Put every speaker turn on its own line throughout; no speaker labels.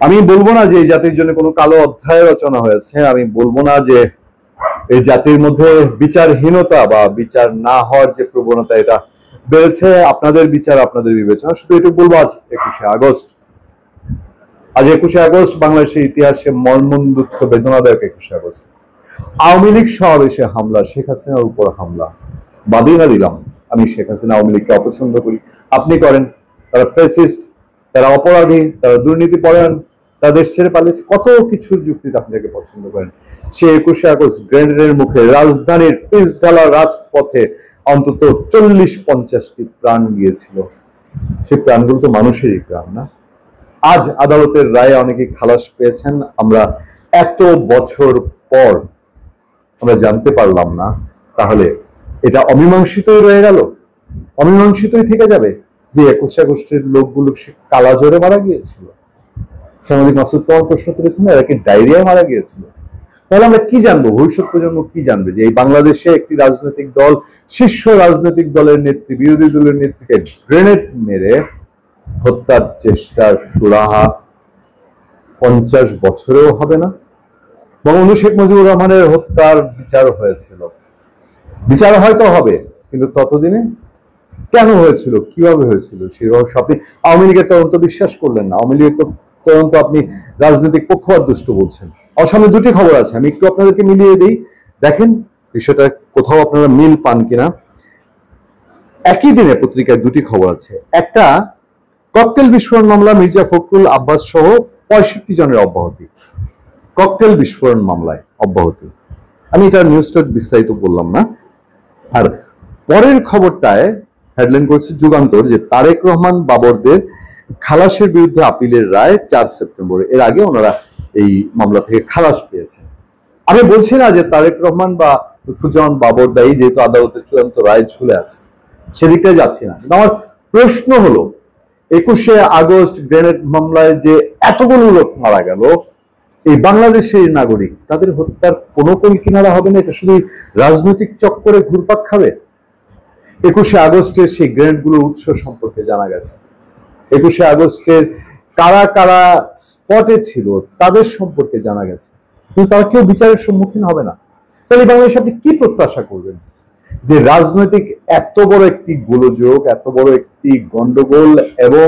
আমি বলবো না যে এই জাতির জন্য কোনো কালো অধ্যায় রচনা হয়েছে, আমি বলবো না যে এই জাতির মধ্যে বিচারহীনতা বা বিচার না হওয়ার যে প্রবণতা এটা বেড়েছে। আপনাদের বিচার, আপনাদের বিবেচনা। শুধু এটুকু বলবো, আজ 21শে আগস্ট বাংলাদেশের ইতিহাসে মর্মন্তুদ বেদনাদায়ক 21শে আগস্ট। আওয়ামী লীগ সমাবেশে হামলা, শেখ হাসিনার উপর হামলা। বাদই না দিলাম আমি শেখ হাসিনা আওয়ামী লীগকে অপছন্দ করি, আপনি করেন। তারা ফ্যাসিস্ট, তারা অপরাধী, তারা দুর্নীতি পরায়ণ, তারা দেশ ছেড়ে পালিয়েছে, কত কিছুর যুক্তিতে আপনি তাকে পছন্দ করেন। সে 21শে আগস্ট গ্রেনেডের মুখে রাজধানীর পিচঢালা রাজপথে অন্তত 40-50টি প্রাণ গিয়েছিল। সে প্রাণগুলো তো মানুষেরই প্রাণ, না? আজ আদালতের রায়ে অনেকেই খালাস পেয়েছেন। আমরা এত বছর পর আমরা জানতে পারলাম না, তাহলে এটা অমীমাংসিতই রয়ে গেল, অমীমাংসিতই থেকে যাবে যে 21শে আগস্টের লোকগুলো সে কালাজ্বরে মারা গিয়েছিল। সাংবাদিক মাসুদ কামাল প্রশ্ন করেছেন, এরা কি ডায়রিয়ায় মারা গিয়েছিল? তাহলে আমরা কি জানবো, ভবিষ্যৎ প্রজন্ম কি জানবে যে এই বাংলাদেশে একটি রাজনৈতিক দল, শীর্ষ রাজনৈতিক দলের নেত্রী, বিরোধী দলের নেত্রীকে গ্রেনেড মেরে হত্যার চেষ্টার সুরাহা 50 বছরেও হবে না? বঙ্গবন্ধু শেখ মুজিবুর রহমানের হত্যার বিচার হয়েছিল, বিচার হয়তো হবে, কিন্তু ততদিনে কেন হয়েছিল, কিভাবে হয়েছিল সেই রহস্য আপনি আওয়ামী লীগের তদন্ত বিশ্বাস করলেন না। আওয়ামী লীগের তদন্ত আপনি রাজনৈতিক পক্ষপাত দুষ্ট বলছেন। আমার সামনে দুটি খবর আছে, আমি একটু আপনাদেরকে মিলিয়ে দিই, দেখেন বিষয়টা কোথাও আপনারা মিল পান কিনা। একই দিনে পত্রিকায় দুটি খবর আছে। একটা, ককটেল বিস্ফোরণ মামলা মির্জা ফখরুল আব্বাস সহ 65 জনের অব্যাহতি। ককটেল বিস্ফোরণ মামলায় অব্যাহতি। আমি এটা নিউজটা বিস্তারিত বললাম না। আর পরের খবরটায় হেডলাইন করেছে যুগান্তর যে তারেক রহমান বাবরদের খালাসের বিরুদ্ধে আপিলের রায় 4 সেপ্টেম্বর। এর আগে ওনারা এই মামলা থেকে খালাস পেয়েছেন। আমি বলছি না যে তারেক রহমান বা লুৎফুজ্জামান বাবর দায়ী, যেহেতু আদালতের চূড়ান্ত রায় ঝুলে আছে, সেদিকটাই যাচ্ছি না। কিন্তু আমার প্রশ্ন হলো, 21শে আগস্ট গ্রেনেড মামলায় যে এতগুলো লোক মারা গেল, এই বাংলাদেশের নাগরিক, তাদের হত্যার কোনো কোন কিনারা হবে না? এটা শুধু রাজনৈতিক চক্করে ঘুরপাক খাবে? 21শে আগস্টের সেই গ্রেনেডগুলোর উৎস সম্পর্কে জানা গেছে। 21শে আগস্টের কারা কারা স্পটে ছিল তাদের সম্পর্কে জানা গেছে, কিন্তু তারা কেউ বিচারের সম্মুখীন হবে না। তাহলে বাংলাদেশে আপনি কি প্রত্যাশা করবেন? যে রাজনৈতিক এত বড় একটি গোলযোগ, এত বড় একটি গন্ডগোল এবং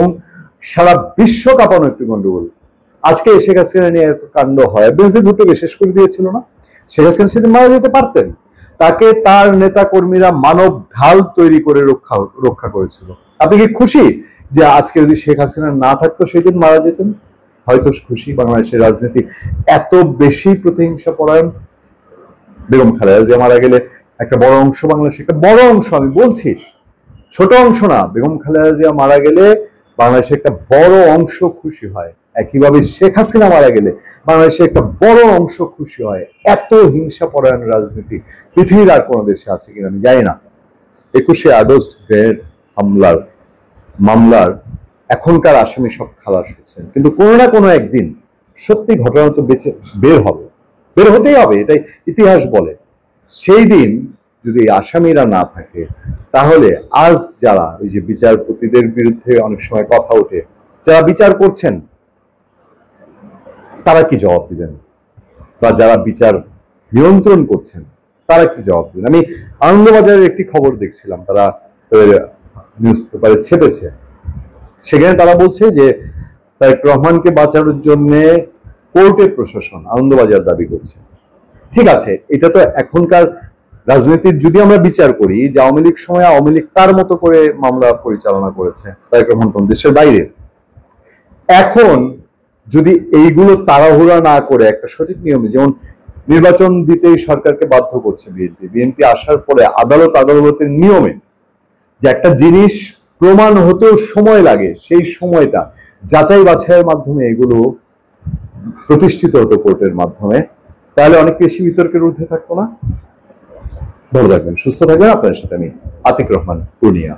সারা বিশ্ব কাঁপানো একটি গন্ডগোল, আজকে শেখ হাসিনা নিয়ে এত কাণ্ড হয়। বেনজির ভুট্টোকে শেষ করে দিয়েছিল না? শেখ হাসিনা সেদিন মারা যেতে পারতেন, তাকে তার নেতা কর্মীরা মানব ঢাল তৈরি করে রক্ষা করেছিল। আপনি কি খুশি যে আজকে যদি শেখ হাসিনা না থাকতো সেদিন মারা যেতেন? হয়তো খুশি। বাংলাদেশের রাজনীতি এত বেশি প্রতিহিংসা পরায়ণ। বেগম খালেদা জিয়া মারা গেলে একটা বড় অংশ, বাংলাদেশের একটা বড় অংশ, আমি বলছি ছোট অংশ না, বেগম খালেদা জিয়া মারা গেলে বাংলাদেশের একটা বড় অংশ খুশি হয়। একইভাবে শেখ হাসিনা মারা গেলে বাংলাদেশের একটা বড় অংশ খুশি হয়। এত হিংসা পরায়ণ রাজনীতি পৃথিবীর আর কোনো দেশে আছে কিনা আমি জানি না। 21শে আগস্ট গ্রেনেড হামলার মামলার এখনকার আসামি সব খালাস হচ্ছেন, কিন্তু কোনো না কোনো একদিন সত্যি ঘটনা তো বের হতেই হবে, এটাই ইতিহাস বলে। সেই দিন যদি আসামিরা না থাকে, তাহলে আজ যারা ওই যে বিচারপতিদের বিরুদ্ধে অনেক সময় কথা ওঠে, যারা বিচার করছেন তারা কি জবাব দিবেন? বা যারা বিচার নিয়ন্ত্রণ করছেন তারা কি জবাব দিবেন? আমি আনন্দবাজারের একটি খবর দেখছিলাম, তারা নিউজ পেপারে ছেপেছে, সেখানে তারা বলছে যে তারেক রহমানকে বাঁচানোর জন্য কোর্টে প্রশাসন, আনন্দবাজার দাবি করছে। ঠিক আছে, এটা তো এখনকার রাজনীতির যদি আমরা বিচার করি যে আওয়ামী লীগ সময় আওয়ামী লীগ তার মতো করে মামলা পরিচালনা করেছে, তারেক রহমান তো দেশের বাইরে। এখন যদি এইগুলো তাড়াহুড়া না করে একটা সঠিক নিয়মে, যেমন নির্বাচন দিতেই সরকারকে বাধ্য করছে বিএনপি আসার পরে আদালতের নিয়মে যে একটা জিনিস প্রমাণ হতেও সময় লাগে, সেই সময়টা যাচাই বাছাইয়ের মাধ্যমে এগুলো প্রতিষ্ঠিত হতো কোর্টের মাধ্যমে, তাহলে অনেক বেশি বিতর্কের ঊর্ধ্বে থাকতো না। ভালো থাকবেন, সুস্থ থাকবেন। আপনার সাথে আমি আতিক রহমান, পূর্ণিয়া।